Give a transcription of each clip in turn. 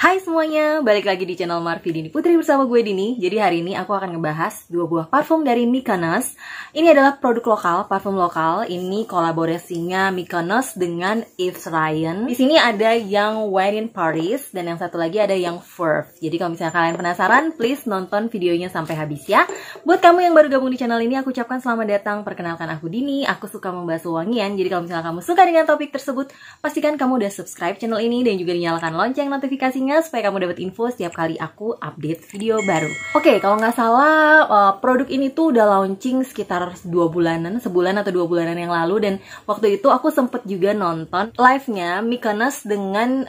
Hai semuanya, balik lagi di channel Marvi Dini Putri bersama gue Dini. Jadi hari ini aku akan ngebahas dua buah parfum dari Mykonos. Ini adalah produk lokal, parfum lokal. Ini kolaborasinya Mykonos dengan Yves Ryan. Di sini ada yang When in Paris dan yang satu lagi ada yang Verve. Jadi kalau misalnya kalian penasaran, please nonton videonya sampai habis ya. Buat kamu yang baru gabung di channel ini, aku ucapkan selamat datang. Perkenalkan aku Dini, aku suka membahas wangian. Jadi kalau misalnya kamu suka dengan topik tersebut, pastikan kamu udah subscribe channel ini dan juga nyalakan lonceng notifikasinya supaya kamu dapat info setiap kali aku update video baru. Oke, kalau nggak salah produk ini tuh udah launching sekitar 2 bulanan, sebulan atau 2 bulanan yang lalu, dan waktu itu aku sempet juga nonton live-nya Mykonos dengan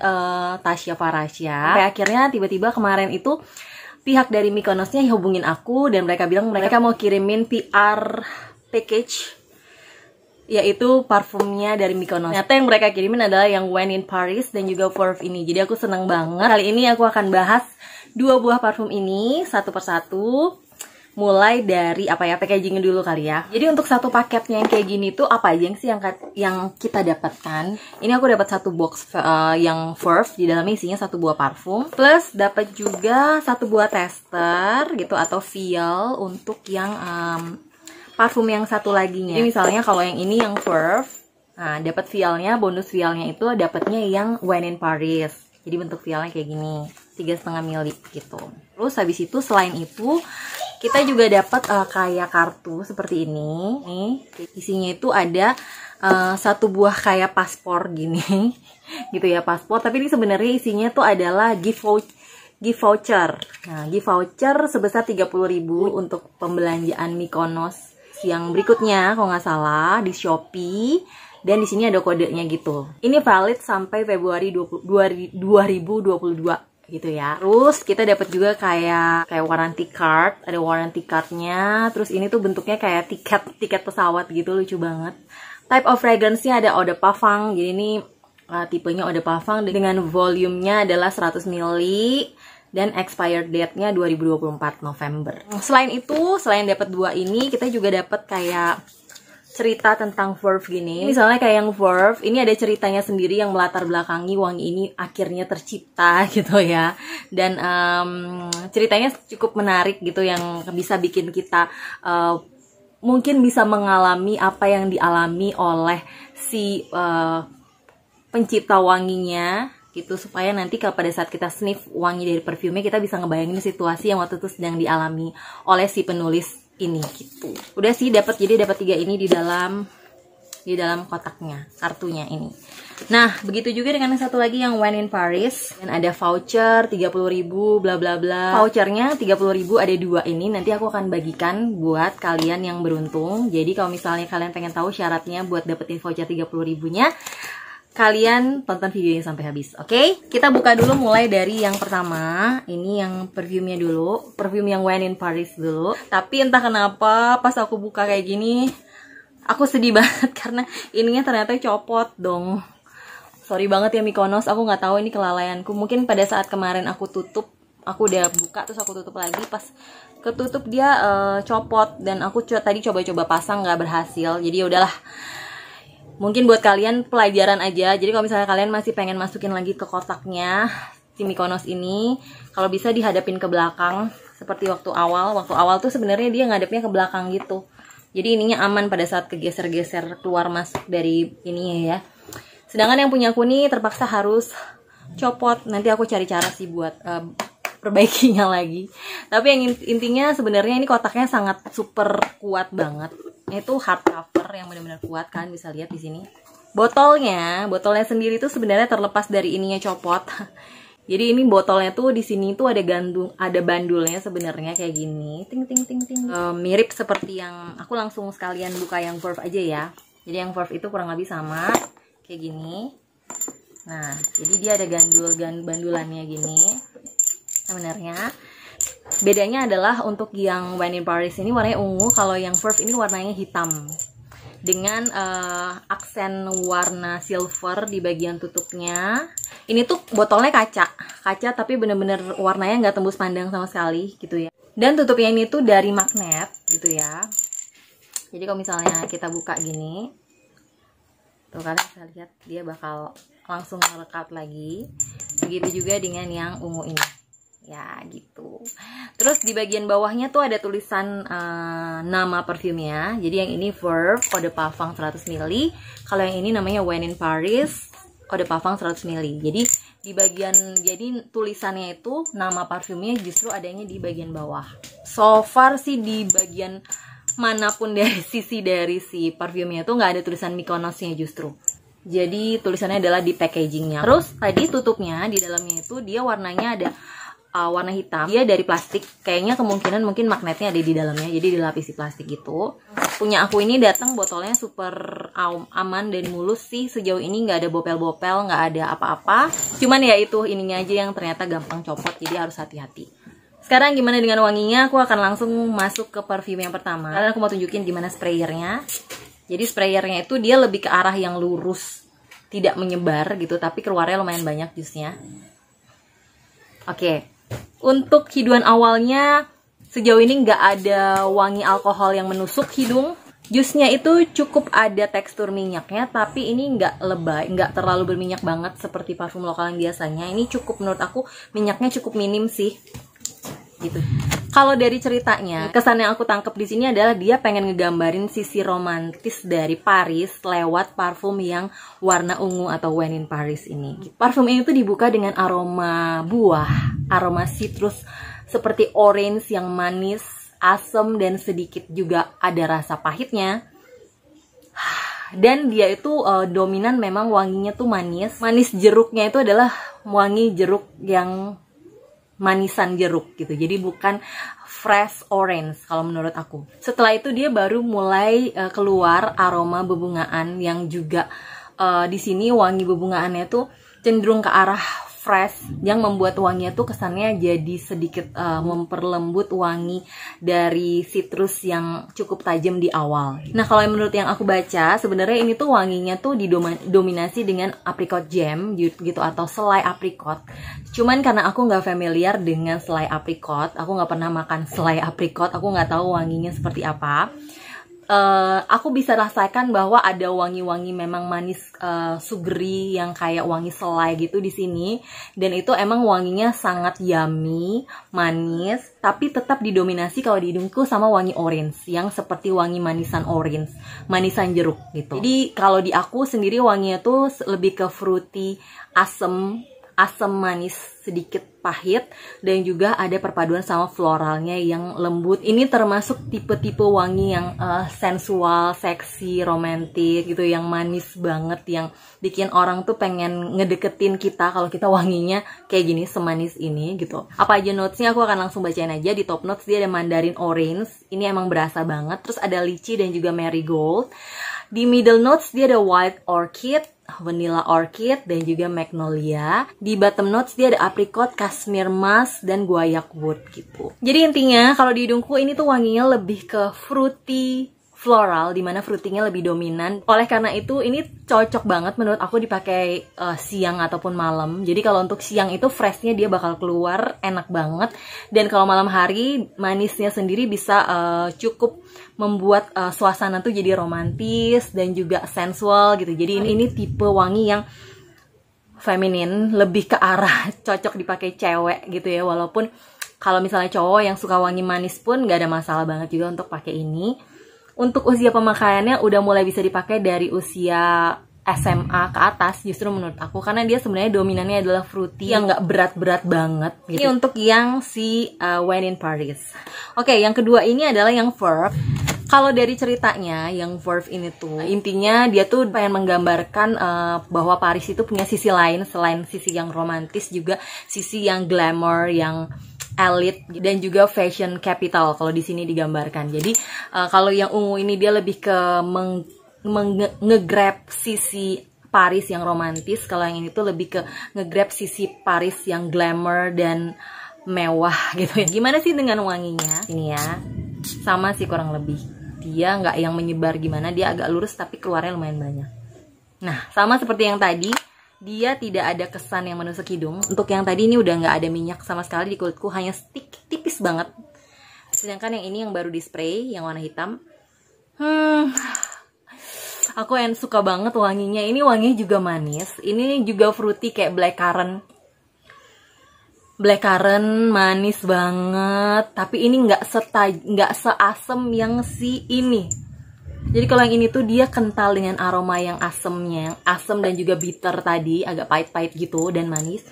Tasya Farasya. Sampai akhirnya tiba-tiba kemarin itu pihak dari Mykonosnya hubungin aku dan mereka bilang mereka mau kirimin PR package, yaitu parfumnya dari Mykonos. Ternyata yang mereka kirimin adalah yang When in Paris dan juga Verve ini. Jadi aku seneng banget. Kali ini aku akan bahas dua buah parfum ini satu persatu. Mulai dari packagingnya dulu kali ya. Jadi untuk satu paketnya yang kayak gini tuh apa aja sih yang kita dapatkan? Ini aku dapat satu box yang Verve, di dalamnya isinya satu buah parfum. Plus dapat juga satu buah tester gitu atau vial untuk yang parfum yang satu laginya. Jadi misalnya kalau yang ini yang Verve, nah dapat vialnya, bonus vialnya itu dapatnya yang When in Paris. Jadi bentuk vialnya kayak gini, 3,5 ml gitu. Terus habis itu selain itu kita juga dapat kayak kartu seperti ini. Nih, isinya itu ada satu buah kayak paspor gini. Gitu ya, paspor, tapi ini sebenarnya isinya tuh adalah gift voucher. Nah, gift voucher sebesar 30.000 untuk pembelanjaan Mykonos yang berikutnya kalau nggak salah di Shopee, dan di sini ada kodenya gitu. Ini valid sampai Februari 2022 gitu ya. Terus kita dapat juga kayak warranty card, ada warranty cardnya. Terus ini tuh bentuknya kayak tiket pesawat gitu, lucu banget. Type of fragrance-nya ada eau de parfum. Jadi ini tipenya eau de parfum dengan volumenya adalah 100 ml. Dan expired date-nya 2024 November. Selain itu, selain dapat dua ini, kita juga dapat kayak cerita tentang Verve gini. Misalnya kayak yang Verve, ini ada ceritanya sendiri yang melatar belakangi wangi ini akhirnya tercipta gitu ya. Dan ceritanya cukup menarik gitu, yang bisa bikin kita mungkin bisa mengalami apa yang dialami oleh si pencipta wanginya gitu, supaya nanti kalau pada saat kita sniff wangi dari perfumnya, kita bisa ngebayangin situasi yang waktu itu sedang dialami oleh si penulis ini gitu. Udah sih dapat, jadi dapat 3 ini di dalam kotaknya, kartunya ini. Nah, begitu juga dengan yang satu lagi yang When in Paris, dan ada voucher 30.000 bla bla bla. Vouchernya 30.000, ada 2 ini. Nanti aku akan bagikan buat kalian yang beruntung. Jadi kalau misalnya kalian pengen tahu syaratnya buat dapetin voucher 30.000-nya, kalian tonton videonya sampai habis. Oke, kita buka dulu mulai dari yang pertama. Ini yang perfumenya dulu, perfume yang When in Paris dulu. Tapi entah kenapa pas aku buka kayak gini, aku sedih banget karena ininya ternyata copot dong. Sorry banget ya Mykonos, aku nggak tahu ini kelalaianku. Mungkin pada saat kemarin aku tutup, aku udah buka terus aku tutup lagi, pas ketutup dia copot, dan aku tadi coba-coba pasang nggak berhasil. Jadi ya udahlah. Mungkin buat kalian pelajaran aja. Jadi kalau misalnya kalian masih pengen masukin lagi ke kotaknya si Mykonos ini, kalau bisa dihadapin ke belakang seperti waktu awal. Waktu awal tuh sebenarnya dia ngadepnya ke belakang gitu. Jadi ininya aman pada saat kegeser-geser keluar masuk dari ininya ya. Sedangkan yang punya aku nih terpaksa harus copot. Nanti aku cari cara sih buat perbaikinya lagi. Tapi yang intinya sebenarnya ini kotaknya sangat super kuat banget. Itu hard cover yang benar-benar kuat, kan bisa lihat di sini. Botolnya sendiri tuh sebenarnya terlepas dari ininya copot. Jadi ini botolnya tuh di sini tuh ada bandulnya sebenarnya kayak gini. Ting ting ting ting. Mirip seperti yang aku langsung sekalian buka yang Verve aja ya. Jadi yang Verve itu kurang lebih sama kayak gini. Nah, jadi dia ada bandulannya gini. Sebenarnya bedanya adalah untuk yang When in Paris ini warnanya ungu, kalau yang Verve ini warnanya hitam dengan aksen warna silver di bagian tutupnya. Ini tuh botolnya kaca tapi bener-bener warnanya nggak tembus pandang sama sekali gitu ya. Dan tutupnya ini tuh dari magnet gitu ya. Jadi kalau misalnya kita buka gini, tuh kalian bisa lihat dia bakal langsung melekat lagi. Begitu juga dengan yang ungu ini. Ya gitu. Terus di bagian bawahnya tuh ada tulisan nama perfumnya. Jadi yang ini Verve Eau de Parfum 100 ml. Kalau yang ini namanya When in Paris Eau de Parfum 100 ml. Jadi di bagian, jadi tulisannya itu nama parfumnya justru adanya di bagian bawah. So far sih di bagian manapun dari sisi dari si parfumnya tuh nggak ada tulisan Mykonosnya justru. Jadi tulisannya adalah di packagingnya. Terus tadi tutupnya di dalamnya itu dia warnanya ada warna hitam. Dia dari plastik. Kayaknya kemungkinan mungkin magnetnya ada di dalamnya. Jadi dilapisi plastik gitu. Punya aku ini datang botolnya super aman dan mulus sih. Sejauh ini nggak ada bopel-bopel, nggak ada apa-apa. Cuman ya itu ininya aja yang ternyata gampang copot. Jadi harus hati-hati. Sekarang gimana dengan wanginya? Aku akan langsung masuk ke parfum yang pertama. Karena aku mau tunjukin gimana sprayernya. Jadi sprayernya itu dia lebih ke arah yang lurus. Tidak menyebar gitu. Tapi keluarnya lumayan banyak jusnya. Oke. Untuk hiduan awalnya sejauh ini nggak ada wangi alkohol yang menusuk hidung. Jusnya itu cukup ada tekstur minyaknya, tapi ini nggak lebay, nggak terlalu berminyak banget seperti parfum lokal yang biasanya. Ini cukup, menurut aku minyaknya cukup minim sih. Gitu. Kalau dari ceritanya, kesan yang aku tangkap di sini adalah dia pengen ngegambarin sisi romantis dari Paris lewat parfum yang warna ungu atau When in Paris ini. Parfum ini tuh dibuka dengan aroma buah, aroma citrus seperti orange yang manis, asam dan sedikit juga ada rasa pahitnya. Dan dia itu dominan memang wanginya tuh manis. Manis jeruknya itu adalah wangi jeruk yang manisan jeruk gitu. Jadi bukan fresh orange kalau menurut aku. Setelah itu dia baru mulai keluar aroma bebungaan yang juga di sini wangi bebungaannya tuh cenderung ke arah fresh yang membuat wanginya tuh kesannya jadi sedikit memperlembut wangi dari citrus yang cukup tajam di awal. Nah, kalau menurut yang aku baca sebenarnya ini tuh wanginya tuh didominasi dengan apricot jam gitu atau selai apricot. Cuman karena aku nggak familiar dengan selai apricot, aku nggak pernah makan selai apricot, aku nggak tahu wanginya seperti apa. Aku bisa rasakan bahwa ada wangi-wangi memang manis sugary yang kayak wangi selai gitu di sini, dan itu emang wanginya sangat yummy, manis, tapi tetap didominasi kalau di hidungku sama wangi orange yang seperti wangi manisan orange, manisan jeruk gitu. Jadi kalau di aku sendiri wanginya tuh lebih ke fruity, asem manis, sedikit pahit, dan juga ada perpaduan sama floralnya yang lembut. Ini termasuk tipe-tipe wangi yang sensual, seksi, romantis gitu, yang manis banget, yang bikin orang tuh pengen ngedeketin kita kalau kita wanginya kayak gini, semanis ini gitu. Apa aja notesnya aku akan langsung bacain aja. Di top notes dia ada mandarin orange, ini emang berasa banget. Terus ada lychee dan juga marigold. Di middle notes dia ada white orchid, vanilla orchid, dan juga magnolia. Di bottom notes dia ada apricot, cashmere musk, dan guaiac wood gitu. Jadi intinya kalau di hidungku ini tuh wanginya lebih ke fruity, floral, dimana fruitingnya lebih dominan. Oleh karena itu ini cocok banget menurut aku dipakai siang ataupun malam. Jadi kalau untuk siang itu freshnya dia bakal keluar enak banget, dan kalau malam hari manisnya sendiri bisa cukup membuat suasana tuh jadi romantis dan juga sensual gitu. Jadi ini tipe wangi yang feminin, lebih ke arah cocok dipakai cewek gitu ya. Walaupun kalau misalnya cowok yang suka wangi manis pun gak ada masalah banget juga untuk pakai ini. Untuk usia pemakaiannya udah mulai bisa dipakai dari usia SMA ke atas justru menurut aku, karena dia sebenarnya dominannya adalah fruity yang nggak berat-berat banget gitu. Ini untuk yang si When in Paris. Oke, yang kedua ini adalah yang Verve. Kalau dari ceritanya yang Verve ini tuh intinya dia tuh pengen menggambarkan bahwa Paris itu punya sisi lain selain sisi yang romantis, juga sisi yang glamour, yang elite, dan juga fashion capital kalau di sini digambarkan. Jadi kalau yang ungu ini dia lebih ke nge-grab sisi Paris yang romantis. Kalau yang ini tuh lebih ke nge-grab sisi Paris yang glamour dan mewah gitu ya. Gimana sih dengan wanginya? Ini ya, sama sih kurang lebih. Dia nggak yang menyebar gimana, dia agak lurus tapi keluarnya lumayan banyak. Nah, sama seperti yang tadi, dia tidak ada kesan yang menusuk hidung. Untuk yang tadi ini udah nggak ada minyak sama sekali di kulitku, hanya stick tipis banget. Sedangkan yang ini yang baru di spray, yang warna hitam, aku yang suka banget wanginya. Ini wanginya juga manis, ini juga fruity kayak blackcurrant blackcurrant, manis banget. Tapi ini nggak seasem yang si ini. Jadi kalau yang ini tuh dia kental dengan aroma yang asemnya, yang asem dan juga bitter tadi, agak pahit-pahit gitu dan manis.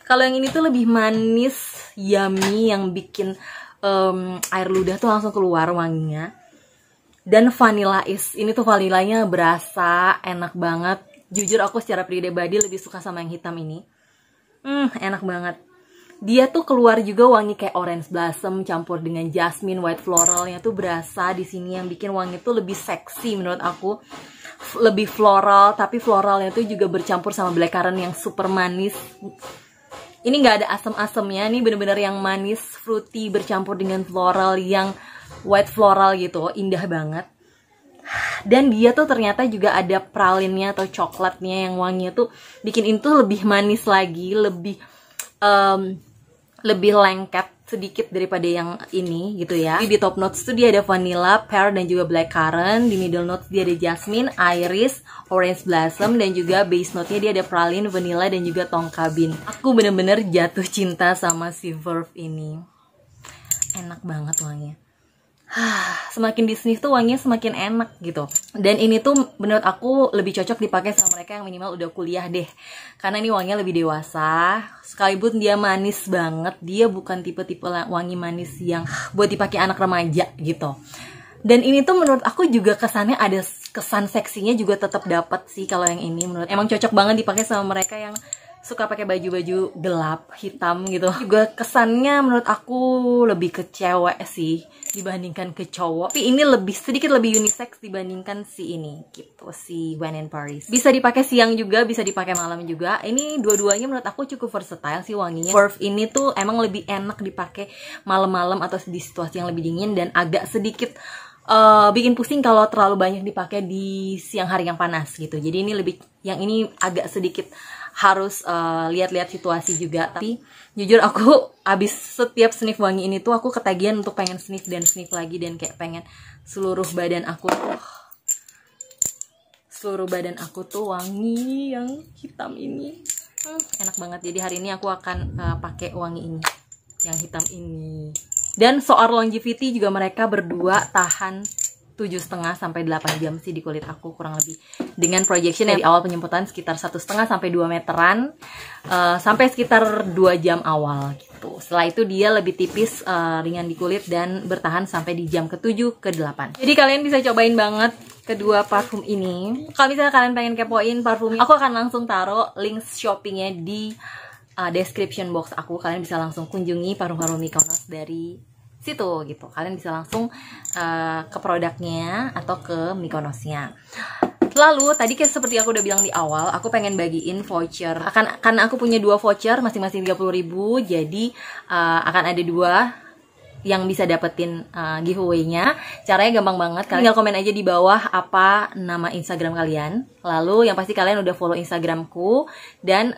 Kalau yang ini tuh lebih manis, yummy, yang bikin air ludah tuh langsung keluar wanginya. Dan vanilla is, ini tuh vanilanya berasa, enak banget. Jujur aku secara pribadi lebih suka sama yang hitam ini. Enak banget. Dia tuh keluar juga wangi kayak orange blossom campur dengan jasmine, white floralnya tuh berasa di sini, yang bikin wangi tuh lebih seksi menurut aku. Lebih floral, tapi floralnya tuh juga bercampur sama blackcurrant yang super manis. Ini nggak ada asam-asamnya, ini bener-bener yang manis, fruity bercampur dengan floral yang white floral gitu, indah banget. Dan dia tuh ternyata juga ada pralinnya atau coklatnya yang wanginya tuh bikin itu lebih manis lagi, lebih lengket sedikit daripada yang ini gitu ya. Di top notes tuh dia ada vanilla, pear dan juga blackcurrant. Di middle notes dia ada jasmine, iris, orange blossom, dan juga base note-nya dia ada praline, vanilla dan juga tonka bean. Aku bener-bener jatuh cinta sama si Verve ini. Enak banget wanginya. Semakin di sniff tuh wanginya semakin enak gitu. Dan ini tuh menurut aku lebih cocok dipakai sama mereka yang minimal udah kuliah deh, karena ini wanginya lebih dewasa. Sekalipun dia manis banget, dia bukan tipe-tipe wangi manis yang buat dipakai anak remaja gitu. Dan ini tuh menurut aku juga kesannya ada kesan seksinya juga tetap dapat sih. Kalau yang ini menurut emang cocok banget dipakai sama mereka yang suka pakai baju-baju gelap, hitam gitu. Juga kesannya menurut aku lebih ke cewek sih dibandingkan ke cowok. Tapi ini sedikit lebih unisex dibandingkan si ini gitu, si When in Paris. Bisa dipakai siang juga, bisa dipakai malam juga. Ini dua-duanya menurut aku cukup versatile sih wanginya. Verve ini tuh emang lebih enak dipakai malam-malam atau di situasi yang lebih dingin, dan agak sedikit bikin pusing kalau terlalu banyak dipakai di siang hari yang panas gitu. Jadi ini yang ini agak sedikit harus lihat-lihat situasi juga. Tapi jujur aku abis setiap sniff wangi ini tuh aku ketagihan untuk pengen sniff dan sniff lagi, dan kayak pengen seluruh badan aku tuh wangi yang hitam ini. Enak banget. Jadi hari ini aku akan pakai wangi ini, yang hitam ini. Dan soal longevity juga mereka berdua tahan 7,5 sampai 8 jam sih di kulit aku kurang lebih, dengan projection dari awal penyemprotan sekitar 1,5 sampai 2 meteran sampai sekitar 2 jam awal gitu. Setelah itu dia lebih tipis, ringan di kulit, dan bertahan sampai di jam ke-7 ke-8. Jadi kalian bisa cobain banget kedua parfum ini. Kalau misalnya kalian pengen kepoin parfumnya, aku akan langsung taruh link shoppingnya di description box aku. Kalian bisa langsung kunjungi parfum-parfum Mykonos dari situ gitu. Kalian bisa langsung ke produknya atau ke Mykonosnya. Lalu tadi kayak seperti aku udah bilang di awal, aku pengen bagiin voucher. Karena aku punya 2 voucher masing-masing 30.000, jadi akan ada 2 yang bisa dapetin giveaway-nya. Caranya gampang banget, kalian tinggal komen aja di bawah apa nama Instagram kalian. Lalu yang pasti kalian udah follow Instagramku, dan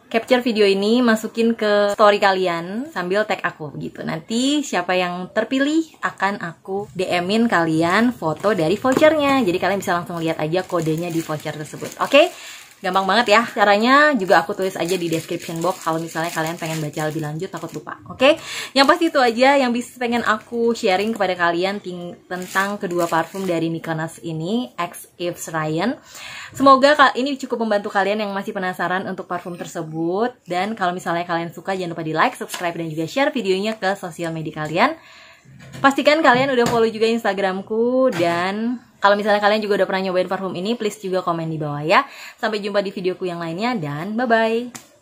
capture video ini, masukin ke story kalian sambil tag aku gitu. Nanti siapa yang terpilih akan aku DM-in kalian foto dari vouchernya. Jadi kalian bisa langsung lihat aja kodenya di voucher tersebut. Oke? Gampang banget ya. Caranya juga aku tulis aja di description box kalau misalnya kalian pengen baca lebih lanjut, takut lupa. Oke? Yang pasti itu aja yang bisa pengen aku sharing kepada kalian tentang kedua parfum dari Mykonos ini, X Yves Ryan. Semoga ini cukup membantu kalian yang masih penasaran untuk parfum tersebut. Dan kalau misalnya kalian suka, jangan lupa di like, subscribe, dan juga share videonya ke sosial media kalian. Pastikan kalian udah follow juga Instagramku, dan kalau misalnya kalian juga udah pernah nyobain parfum ini, please juga komen di bawah ya. Sampai jumpa di videoku yang lainnya, dan bye-bye.